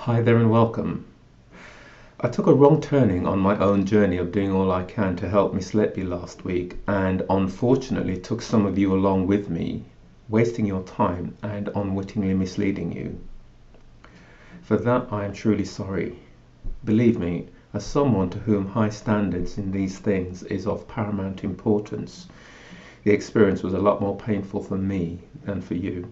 Hi there and welcome. I took a wrong turning on my own journey of doing all I can to help Miss Letby last week, and unfortunately took some of you along with me, wasting your time and unwittingly misleading you. For that I am truly sorry. Believe me, as someone to whom high standards in these things is of paramount importance, the experience was a lot more painful for me than for you.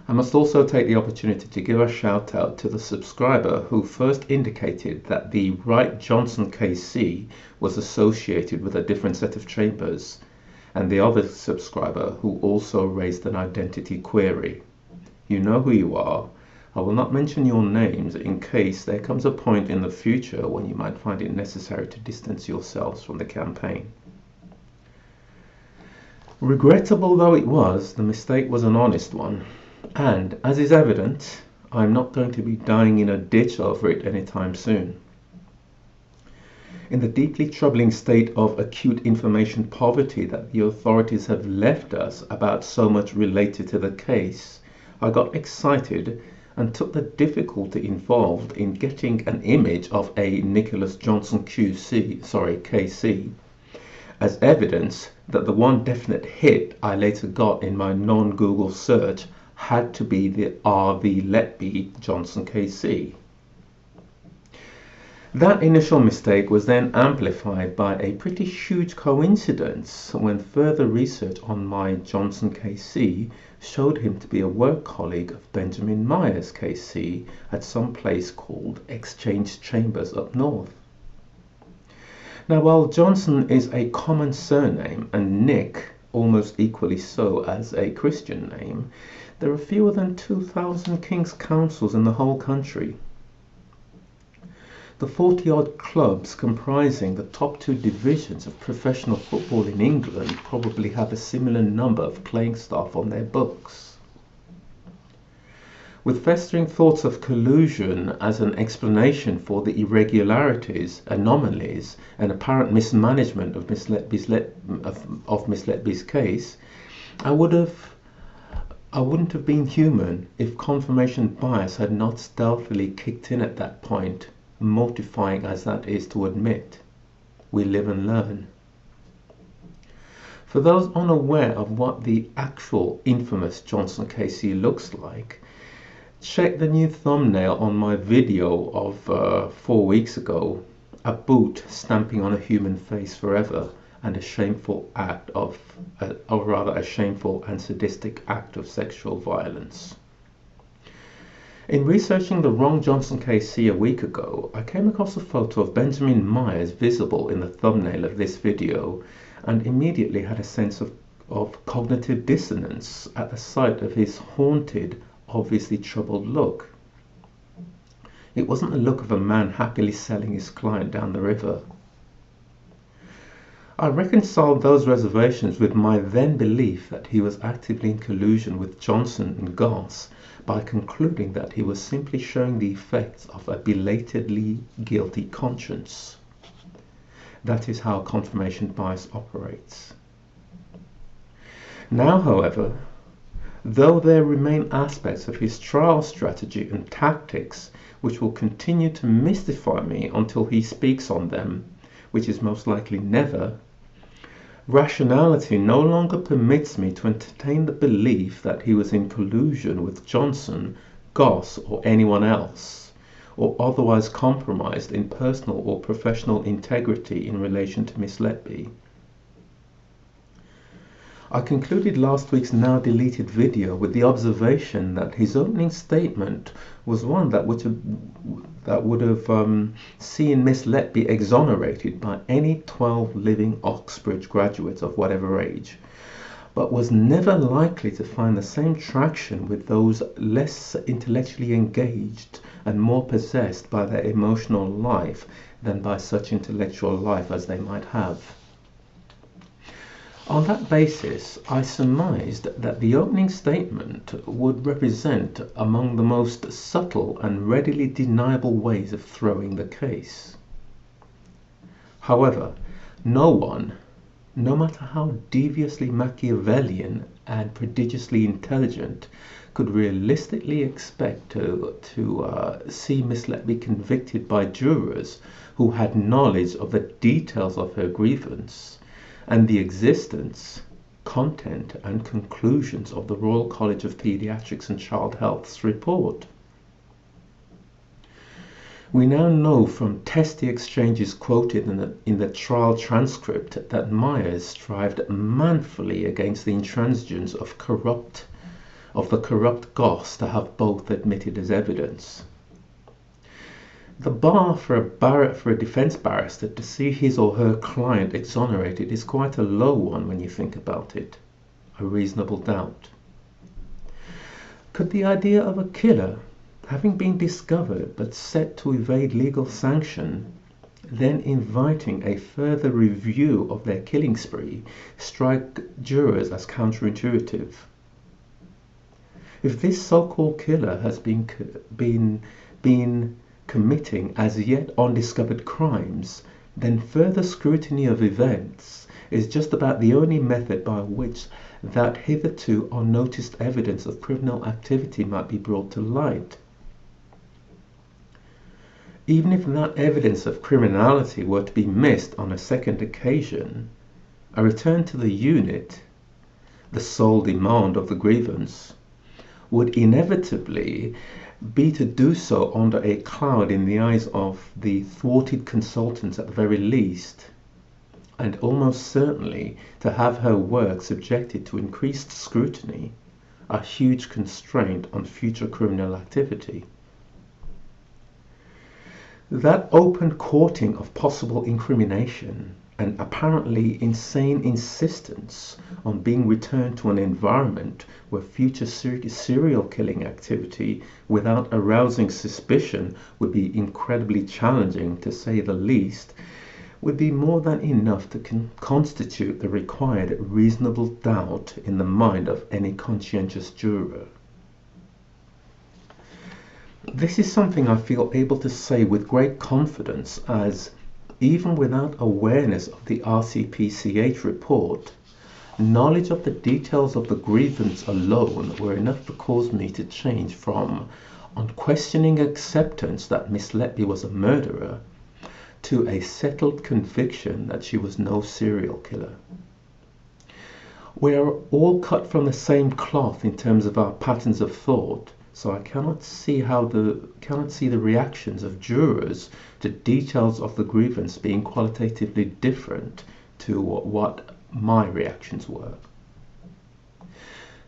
I must also take the opportunity to give a shout out to the subscriber who first indicated that the Right Johnson KC was associated with a different set of chambers, and the other subscriber who also raised an identity query. You know who you are. I will not mention your names in case there comes a point in the future when you might find it necessary to distance yourselves from the campaign. Regrettable though it was, the mistake was an honest one. And, as is evident, I'm not going to be dying in a ditch over it anytime soon. In the deeply troubling state of acute information poverty that the authorities have left us about so much related to the case, I got excited and took the difficulty involved in getting an image of a Nicholas Johnson KC, as evidence that the one definite hit I later got in my non-Google search had to be the Letby Johnson KC. That initial mistake was then amplified by a pretty huge coincidence when further research on my Johnson KC showed him to be a work colleague of Benjamin Myers KC at some place called Exchange Chambers up north. Now, while Johnson is a common surname and Nick almost equally so as a Christian name, there are fewer than 2,000 King's Councils in the whole country. The 40-odd clubs comprising the top two divisions of professional football in England probably have a similar number of playing staff on their books. With festering thoughts of collusion as an explanation for the irregularities, anomalies, and apparent mismanagement of Miss Letby's case, I wouldn't have been human if confirmation bias had not stealthily kicked in at that point, mortifying as that is to admit. We live and learn. For those unaware of what the actual infamous Johnson KC looks like, check the new thumbnail on my video of 4 weeks ago, a boot stamping on a human face forever, and a shameful and sadistic act of sexual violence. In researching the wrong Johnson KC a week ago, I came across a photo of Benjamin Myers visible in the thumbnail of this video, and immediately had a sense of cognitive dissonance at the sight of his haunted, obviously troubled look. It wasn't the look of a man happily selling his client down the river. I reconciled those reservations with my then belief that he was actively in collusion with Johnson and Goss by concluding that he was simply showing the effects of a belatedly guilty conscience. That is how confirmation bias operates. Now, however, though there remain aspects of his trial strategy and tactics which will continue to mystify me until he speaks on them, which is most likely never, rationality no longer permits me to entertain the belief that he was in collusion with Johnson, Goss, or anyone else, or otherwise compromised in personal or professional integrity in relation to Miss Letby. I concluded last week's now deleted video with the observation that his opening statement was one that would have seen Miss Letby exonerated by any 12 living Oxbridge graduates of whatever age, but was never likely to find the same traction with those less intellectually engaged and more possessed by their emotional life than by such intellectual life as they might have. On that basis, I surmised that the opening statement would represent among the most subtle and readily deniable ways of throwing the case. However, no one, no matter how deviously Machiavellian and prodigiously intelligent, could realistically expect to see Miss Letby convicted by jurors who had knowledge of the details of her grievance and the existence, content and conclusions of the Royal College of Paediatrics and Child Health's report. We now know from testy exchanges quoted in the trial transcript that Myers strived manfully against the intransigence of the corrupt Goss to have both admitted as evidence. The bar for a defense barrister to see his or her client exonerated is quite a low one when you think about it. A reasonable doubt. Could the idea of a killer, having been discovered but set to evade legal sanction, then inviting a further review of their killing spree, strike jurors as counterintuitive? If this so-called killer has been committing as yet undiscovered crimes, then further scrutiny of events is just about the only method by which that hitherto unnoticed evidence of criminal activity might be brought to light. Even if that evidence of criminality were to be missed on a second occasion, a return to the unit, the sole demand of the grievance, would inevitably be to do so under a cloud in the eyes of the thwarted consultants at the very least, and almost certainly to have her work subjected to increased scrutiny, a huge constraint on future criminal activity. That open courting of possible incrimination and apparently insane insistence on being returned to an environment where future serial killing activity without arousing suspicion would be incredibly challenging, to say the least, would be more than enough to constitute the required reasonable doubt in the mind of any conscientious juror. This is something I feel able to say with great confidence, as even without awareness of the RCPCH report, knowledge of the details of the grievance alone were enough to cause me to change from unquestioning acceptance that Miss Letby was a murderer to a settled conviction that she was no serial killer. We are all cut from the same cloth in terms of our patterns of thought, so I cannot see the reactions of jurors to details of the grievance being qualitatively different to what my reactions were.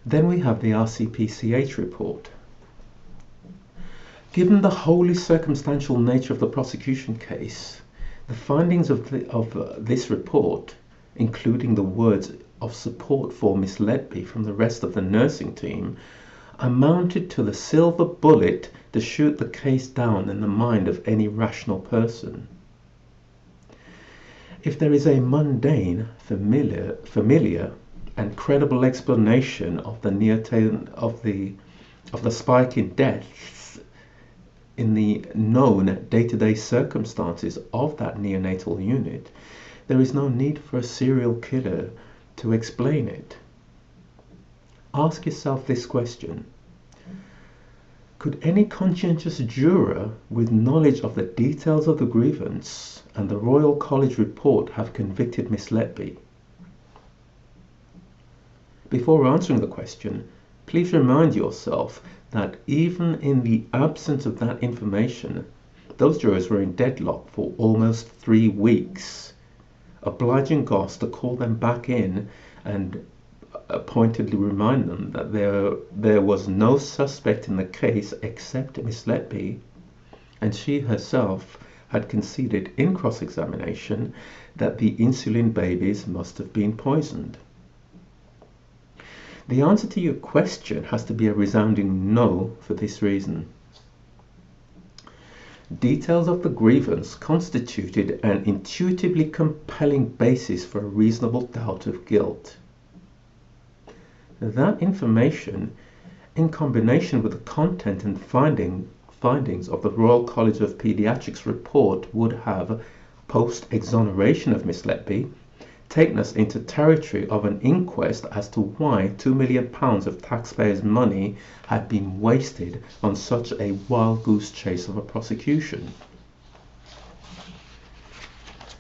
Then we have the RCPCH report. Given the wholly circumstantial nature of the prosecution case, the findings of this report, including the words of support for Miss Letby from the rest of the nursing team, amounted to the silver bullet to shoot the case down in the mind of any rational person. If there is a mundane, familiar and credible explanation of the spike in deaths in the known day-to-day circumstances of that neonatal unit, there is no need for a serial killer to explain it. Ask yourself this question: could any conscientious juror with knowledge of the details of the grievance and the Royal College report have convicted Miss Letby? Before answering the question, please remind yourself that even in the absence of that information, those jurors were in deadlock for almost 3 weeks, obliging Goss to call them back in and pointedly remind them that there was no suspect in the case except Miss Letby, and she herself had conceded in cross-examination that the insulin babies must have been poisoned. The answer to your question has to be a resounding no for this reason. Details of the grievance constituted an intuitively compelling basis for a reasonable doubt of guilt. That information, in combination with the content and findings of the Royal College of Paediatrics report, would have, post-exoneration of Miss Letby, taken us into territory of an inquest as to why £2 million of taxpayers' money had been wasted on such a wild goose chase of a prosecution.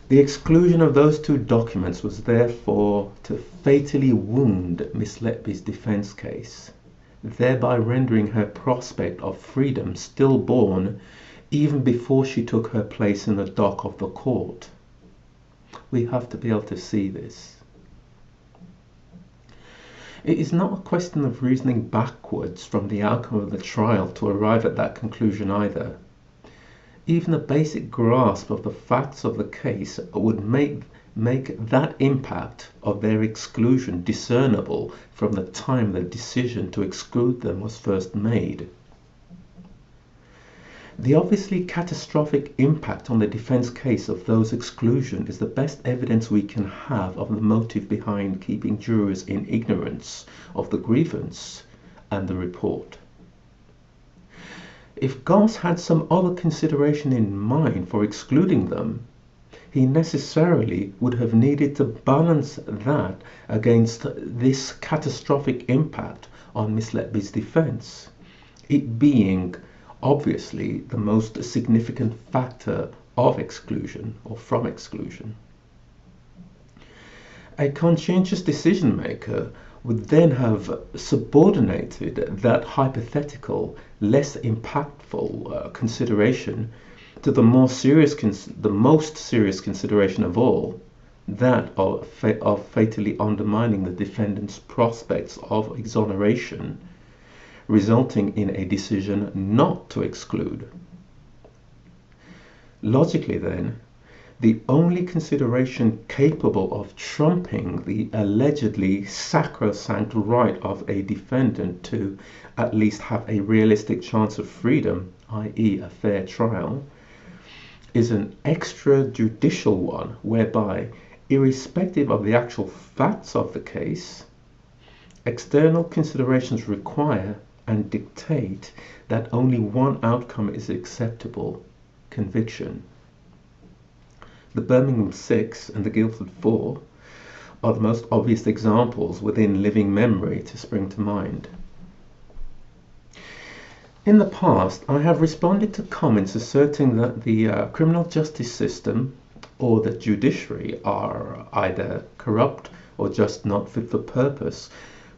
The exclusion of those two documents was therefore to fatally wound Miss Letby's defense case, thereby rendering her prospect of freedom stillborn even before she took her place in the dock of the court. We have to be able to see this. It is not a question of reasoning backwards from the outcome of the trial to arrive at that conclusion either. Even a basic grasp of the facts of the case would make that impact of their exclusion discernible from the time the decision to exclude them was first made. The obviously catastrophic impact on the defense case of those exclusion is the best evidence we can have of the motive behind keeping jurors in ignorance of the grievance and the report. If Goss had some other consideration in mind for excluding them, he necessarily would have needed to balance that against this catastrophic impact on Miss Letby's defense, it being obviously the most significant factor of exclusion or from exclusion. A conscientious decision maker would then have subordinated that hypothetical, less impactful consideration to the most serious consideration of all, that of fatally undermining the defendant's prospects of exoneration, resulting in a decision not to exclude. Logically then, the only consideration capable of trumping the allegedly sacrosanct right of a defendant to at least have a realistic chance of freedom, i.e. a fair trial, is an extrajudicial one whereby, irrespective of the actual facts of the case, external considerations require and dictate that only one outcome is acceptable: conviction. The Birmingham 6 and the Guildford 4 are the most obvious examples within living memory to spring to mind. In the past, I have responded to comments asserting that the criminal justice system or the judiciary are either corrupt or just not fit for purpose,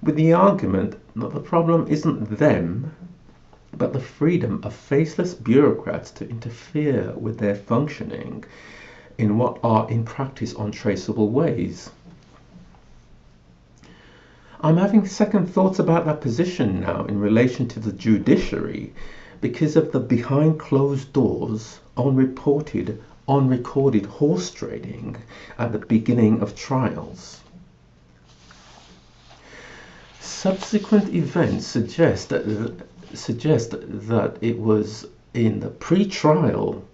with the argument that the problem isn't them, but the freedom of faceless bureaucrats to interfere with their functioning in what are in practice untraceable ways. I'm having second thoughts about that position now in relation to the judiciary because of the behind closed doors, unreported, unrecorded horse trading at the beginning of trials. Subsequent events suggest that it was in the pre-trial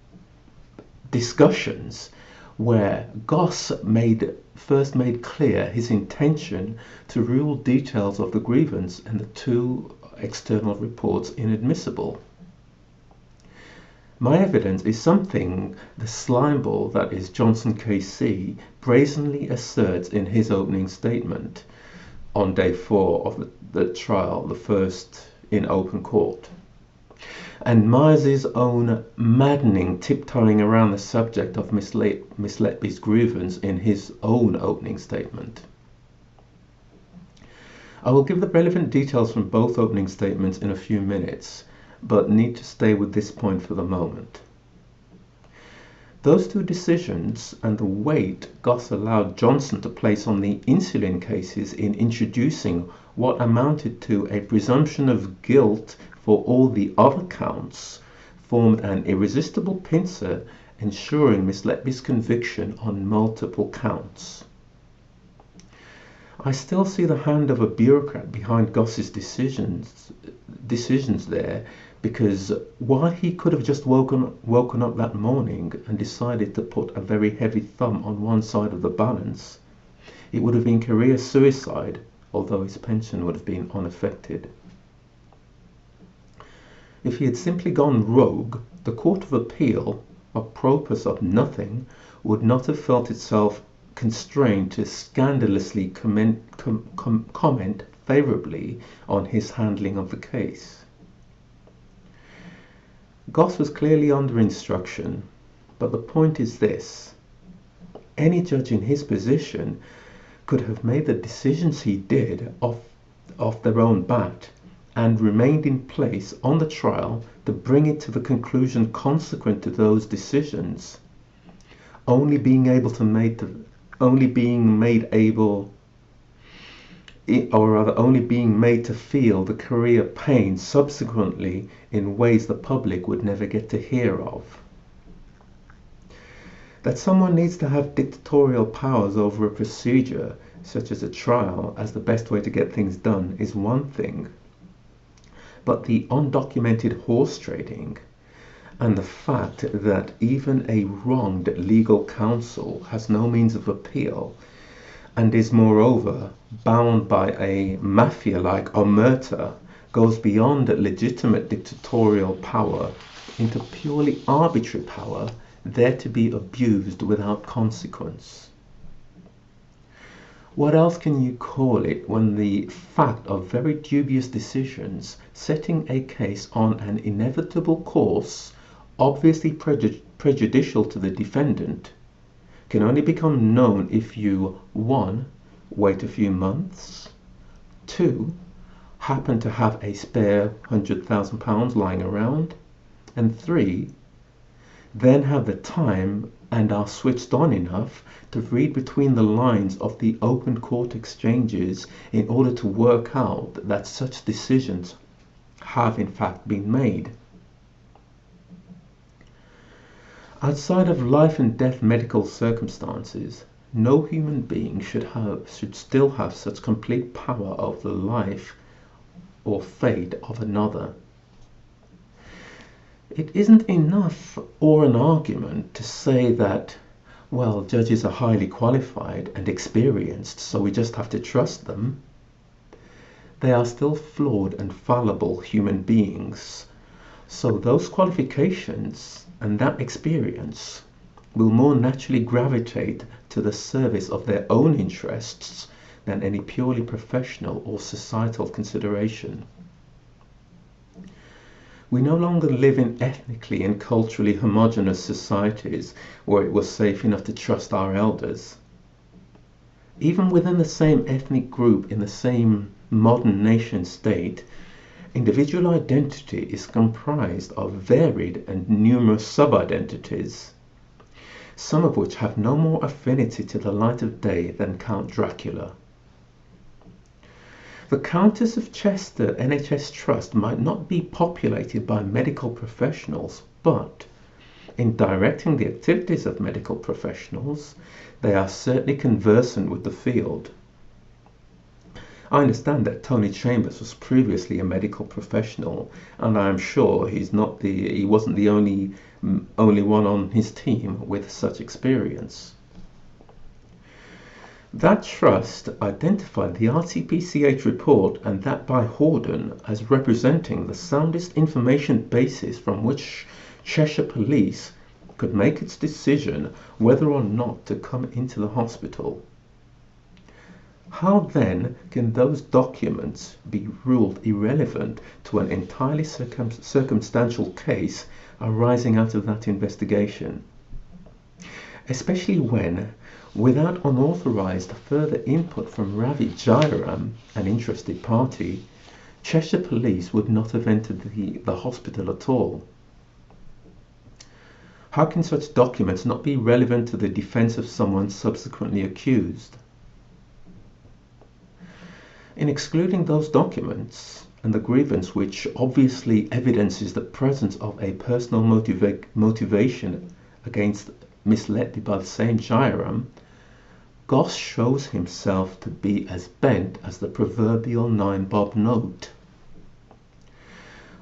discussions where Goss first made clear his intention to rule details of the grievance and the two external reports inadmissible. My evidence is something the slimeball that is Johnson KC brazenly asserts in his opening statement on day 4 of the trial, the first in open court, and Myers' own maddening tiptoeing around the subject of Miss Letby's grievance in his own opening statement. I will give the relevant details from both opening statements in a few minutes, but need to stay with this point for the moment. Those two decisions and the weight Goss allowed Johnson to place on the insulin cases in introducing what amounted to a presumption of guilt for all the other counts formed an irresistible pincer ensuring Miss Letby's conviction on multiple counts. I still see the hand of a bureaucrat behind Goss's decisions there, because while he could have just woken up that morning and decided to put a very heavy thumb on one side of the balance, it would have been career suicide, although his pension would have been unaffected. If he had simply gone rogue, the Court of Appeal, apropos of nothing, would not have felt itself constrained to scandalously comment favourably on his handling of the case. Goss was clearly under instruction, but the point is this: any judge in his position could have made the decisions he did off their own bat and remained in place on the trial to bring it to the conclusion consequent to those decisions, only being made to feel the career pain subsequently in ways the public would never get to hear of. That someone needs to have dictatorial powers over a procedure, such as a trial, as the best way to get things done is one thing. But the undocumented horse trading and the fact that even a wronged legal counsel has no means of appeal and is moreover bound by a mafia like omerta goes beyond legitimate dictatorial power into purely arbitrary power there to be abused without consequence. What else can you call it when the fact of very dubious decisions setting a case on an inevitable course, obviously prejudicial to the defendant, can only become known if you 1. Wait a few months, 2. Happen to have a spare £100,000 lying around, and 3. Then have the time and are switched on enough to read between the lines of the open court exchanges in order to work out that such decisions have in fact been made. Outside of life and death medical circumstances, no human being should still have such complete power over the life or fate of another. It isn't enough or an argument to say that, well, judges are highly qualified and experienced, so we just have to trust them. They are still flawed and fallible human beings, so those qualifications and that experience will more naturally gravitate to the service of their own interests than any purely professional or societal consideration. We no longer live in ethnically and culturally homogeneous societies where it was safe enough to trust our elders. Even within the same ethnic group in the same modern nation state, individual identity is comprised of varied and numerous sub-identities, some of which have no more affinity to the light of day than Count Dracula. The Countess of Chester NHS Trust might not be populated by medical professionals, but in directing the activities of medical professionals, they are certainly conversant with the field. I understand that Tony Chambers was previously a medical professional, and I am sure he wasn't the only one on his team with such experience. That trust identified the RTPCH report and that by Horden as representing the soundest information basis from which Cheshire Police could make its decision whether or not to come into the hospital. How then can those documents be ruled irrelevant to an entirely circumstantial case arising out of that investigation? Especially when, without unauthorized further input from Ravi Jairam, an interested party, Cheshire Police would not have entered the hospital at all. How can such documents not be relevant to the defense of someone subsequently accused? In excluding those documents, and the grievance which obviously evidences the presence of a personal motivation against Miss Letby by the same Jairam, Goss shows himself to be as bent as the proverbial 9-bob note.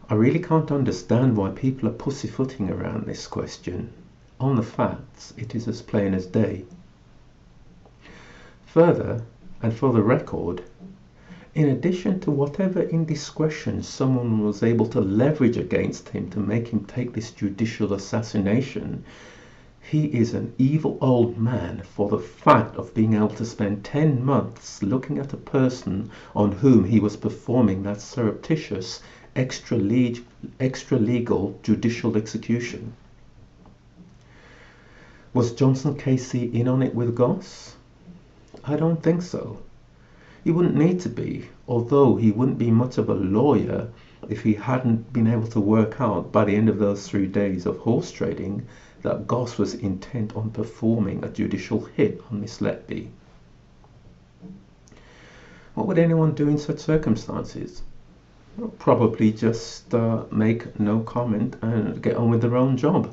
I really can't understand why people are pussyfooting around this question. On the facts, it is as plain as day. Further, and for the record, in addition to whatever indiscretion someone was able to leverage against him to make him take this judicial assassination, He is an evil old man for the fact of being able to spend 10 months looking at a person on whom he was performing that surreptitious, extra-legal judicial execution. Was Johnson KC in on it with Goss? I don't think so. He wouldn't need to be, although he wouldn't be much of a lawyer if he hadn't been able to work out by the end of those 3 days of horse trading that Goss was intent on performing a judicial hit on Miss Letby. What would anyone do in such circumstances? Well, probably just make no comment and get on with their own job.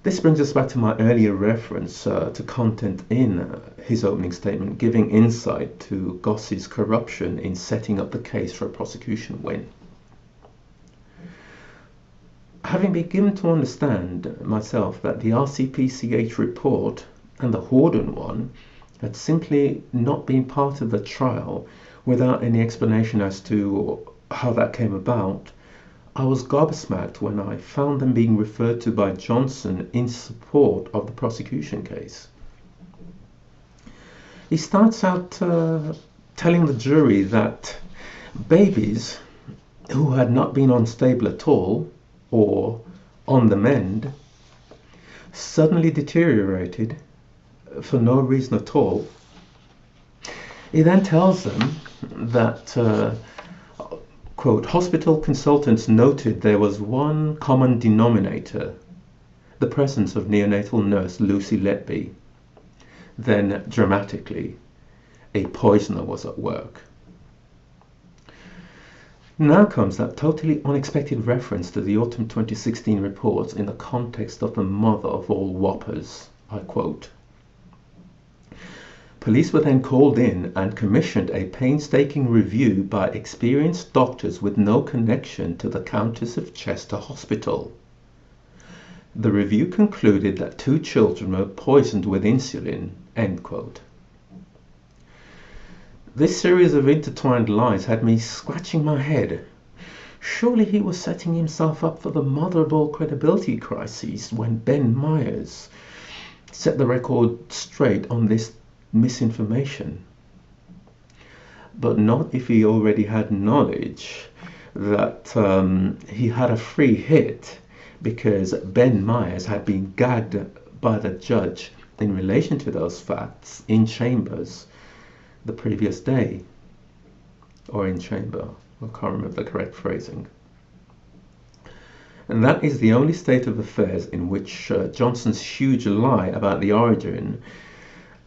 This brings us back to my earlier reference to content in his opening statement, giving insight to Goss's corruption in setting up the case for a prosecution win. Having been given to understand myself that the RCPCH report and the Horden one had simply not been part of the trial without any explanation as to how that came about, I was gobsmacked when I found them being referred to by Johnson in support of the prosecution case. He starts out telling the jury that babies who had not been unstable at all or on the mend suddenly deteriorated for no reason at all. He then tells them that quote, hospital consultants noted there was one common denominator, the presence of neonatal nurse Lucy Letby. Then, dramatically, a poisoner was at work. Now comes that totally unexpected reference to the autumn 2016 reports in the context of the mother of all whoppers. I quote, police were then called in and commissioned a painstaking review by experienced doctors with no connection to the Countess of Chester Hospital. The review concluded that 2 children were poisoned with insulin, end quote. This series of intertwined lies had me scratching my head. Surely he was setting himself up for the mother of all credibility crises when Ben Myers set the record straight on this misinformation. But not if he already had knowledge that he had a free hit because Ben Myers had been gagged by the judge in relation to those facts in chambers the previous day, or in chamber, I can't remember the correct phrasing. And that is the only state of affairs in which Johnson's huge lie about the origin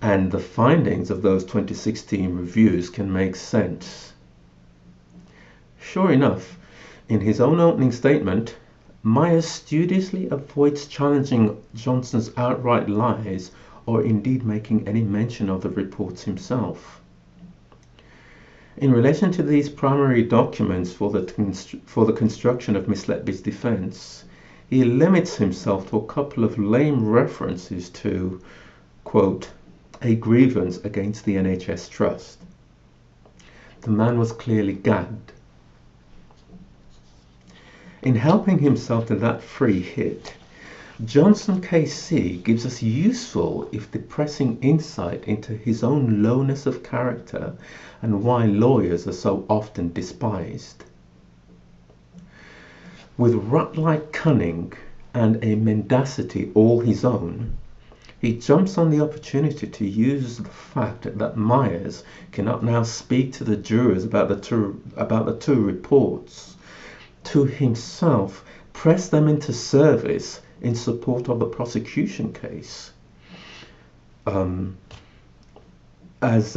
and the findings of those 2016 reviews can make sense. Sure enough, in his own opening statement, Myers studiously avoids challenging Johnson's outright lies or indeed making any mention of the reports himself. In relation to these primary documents for the construction of Miss Letby's defense, he limits himself to a couple of lame references to, quote, a grievance against the NHS Trust. The man was clearly gagged. In helping himself to that free hit, Johnson KC gives us useful, if depressing, insight into his own lowness of character and why lawyers are so often despised. With rat-like cunning and a mendacity all his own, he jumps on the opportunity to use the fact that Myers cannot now speak to the jurors about the two reports to himself press them into service in support of the prosecution case as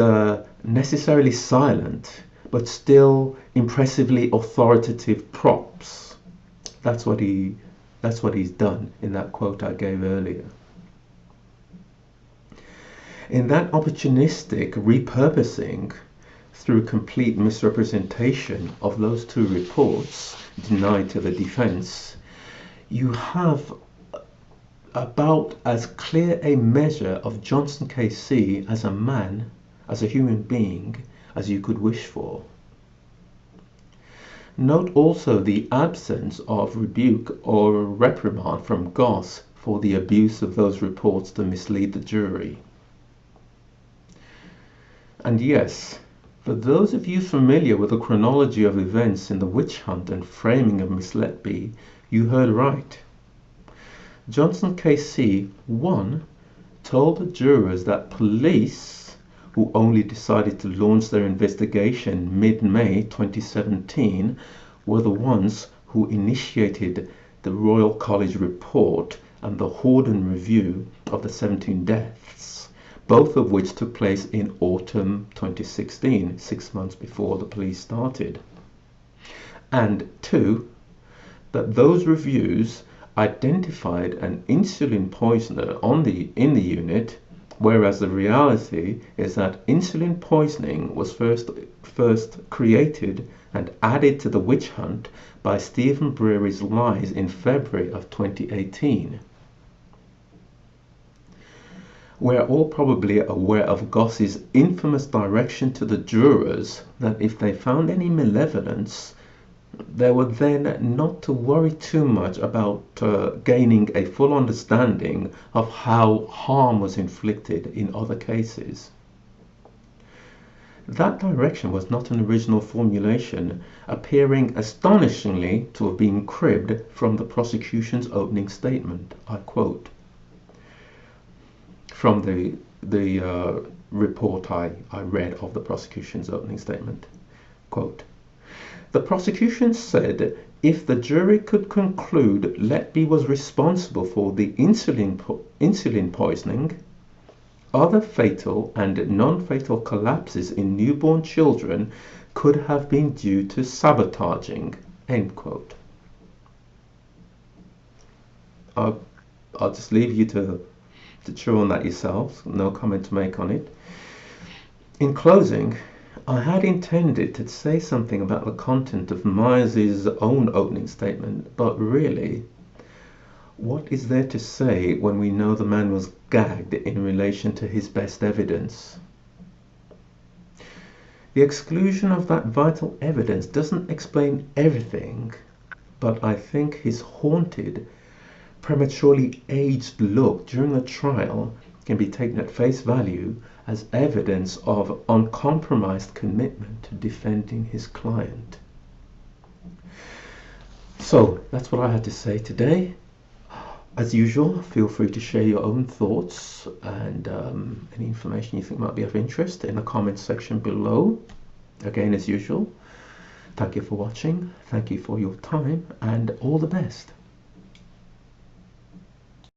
necessarily silent but still impressively authoritative props. That's what he's done in that quote I gave earlier. In that opportunistic repurposing through complete misrepresentation of those 2 reports denied to the defense, you have about as clear a measure of Johnson KC as a man, as a human being, as you could wish for. Note also the absence of rebuke or reprimand from Goss for the abuse of those reports to mislead the jury. And yes, for those of you familiar with the chronology of events in the witch hunt and framing of Miss Letby, you heard right. Johnson KC 1 told the jurors that police, who only decided to launch their investigation mid-May 2017, were the ones who initiated the Royal College report and the Horden review of the 17 deaths, both of which took place in autumn 2016, 6 months before the police started. And 2, that those reviews identified an insulin poisoner in the unit, whereas the reality is that insulin poisoning was first created and added to the witch hunt by Stephen Breary's lies in February of 2018. We're all probably aware of Goss's infamous direction to the jurors that if they found any malevolence, they were then not to worry too much about gaining a full understanding of how harm was inflicted in other cases. That direction was not an original formulation, appearing astonishingly to have been cribbed from the prosecution's opening statement. I quote from the report I read of the prosecution's opening statement. Quote, "The prosecution said if the jury could conclude Letby was responsible for the insulin poisoning, other fatal and non-fatal collapses in newborn children could have been due to sabotaging." End quote. I'll just leave you to chew on that yourselves. No comment to make on it. In closing, I had intended to say something about the content of Myers' own opening statement, but really, what is there to say when we know the man was gagged in relation to his best evidence? The exclusion of that vital evidence doesn't explain everything, but I think his haunted, prematurely aged look during the trial can be taken at face value as evidence of uncompromised commitment to defending his client. So that's what I had to say today. As usual, feel free to share your own thoughts and any information you think might be of interest in the comments section below. Again, as usual, thank you for watching, thank you for your time, and all the best.